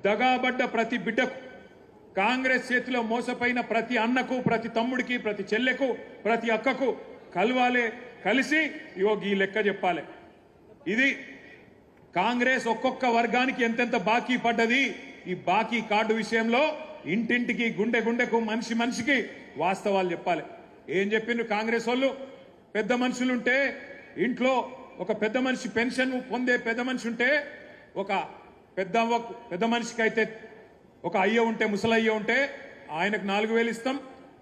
దగాబడ్డ ప్రతి బిడ్డకు, కాంగ్రెస్ చేతిలో మోసపోయిన ప్రతి అన్నకు, ప్రతి తమ్ముడికి, ప్రతి చెల్లెకు, ప్రతి అక్కకు కలవాలే, కలిసి ఇగో ఈ లెక్క చెప్పాలి. ఇది కాంగ్రెస్ ఒక్కొక్క వర్గానికి ఎంతెంత బాకీ పడ్డది. ఈ బాకీ కార్డు విషయంలో ఇంటింటికి, గుండె గుండెకు, మనిషి మనిషికి వాస్తవాలు చెప్పాలి. ఏం చెప్పిండ్రు కాంగ్రెస్ వాళ్ళు? పెద్ద మనుషులుంటే ఇంట్లో ఒక పెద్ద మనిషి పెన్షన్ పొందే పెద్ద మనిషి ఉంటే, ఒక పెద్ద మనిషికి అయితే ఒక అయ్య ఉంటే, ముసలయ్య ఉంటే ఆయనకు 4,000 ఇస్తాం.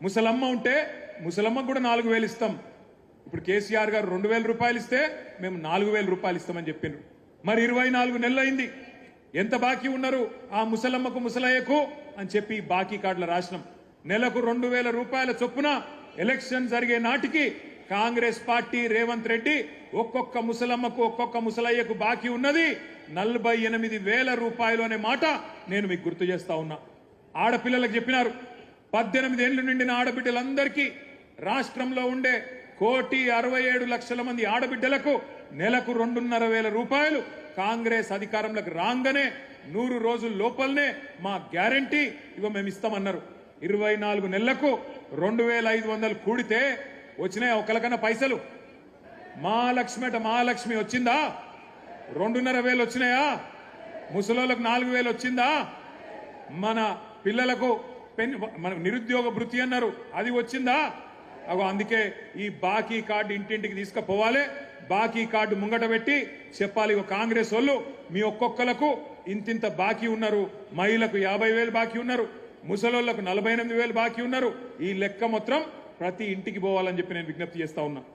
ముసలమ్మ ఉంటే ముసలమ్మకు కూడా 4,000 ఇస్తాం. ఇప్పుడు కేసీఆర్ గారు 2,000 రూపాయలు ఇస్తే మేము 4,000 రూపాయలు ఇస్తామని చెప్పిండ్రు. మరి 24 నెలలు అయింది. ఎంత బాకీ ఉన్నారు ఆ ముసలమ్మకు, ముసలయ్యకు అని చెప్పి బాకీ కార్డుల రాసినాం. నెలకు 2,000 రూపాయల చొప్పున ఎలక్షన్ జరిగే నాటికి కాంగ్రెస్ పార్టీ, రేవంత్ రెడ్డి ఒక్కొక్క ముసలమ్మకు, ఒక్కొక్క ముసలయ్యకు బాకీ ఉన్నది 48,000 రూపాయలు అనే మాట నేను మీకు గుర్తు చేస్తా ఉన్నా. ఆడపిల్లలకు చెప్పినారు, 18 ఏళ్లు నిండిన ఆడబిడ్డలందరికీ రాష్ట్రంలో ఉండే 1,67,00,000 మంది ఆడబిడ్డలకు నెలకు 2,500 రూపాయలు కాంగ్రెస్ అధికారంలోకి రాగానే 100 రోజుల లోపలనే మా గ్యారంటీ ఇగో మేము ఇస్తామన్నారు. 24 నెలలకు 2,500 కూడితే వచ్చినాయి ఒకరికన్నా పైసలు? మహాలక్ష్మి వచ్చిందా? 2,500 వచ్చినాయా? ముసలోళ్ళకు 4,000 వచ్చిందా? మన పిల్లలకు మన నిరుద్యోగ భృతి అన్నారు, అది వచ్చిందా? అగో అందుకే ఈ బాకీ కార్డు ఇంటింటికి తీసుకుపోవాలి. బాకీ కార్డు ముంగట పెట్టి చెప్పాలి, కాంగ్రెస్ వాళ్ళు మీ ఒక్కొక్కలకు ఇంతింత బాకీ ఉన్నారు. మహిళలకు 50,000 బాకీ ఉన్నారు, ముసలోళ్లకు 48,000 బాకీ ఉన్నారు. ఈ లెక్క మొత్తం ప్రతి ఇంటికి పోవాలని చెప్పి నేను విజ్ఞప్తి చేస్తా ఉన్నా.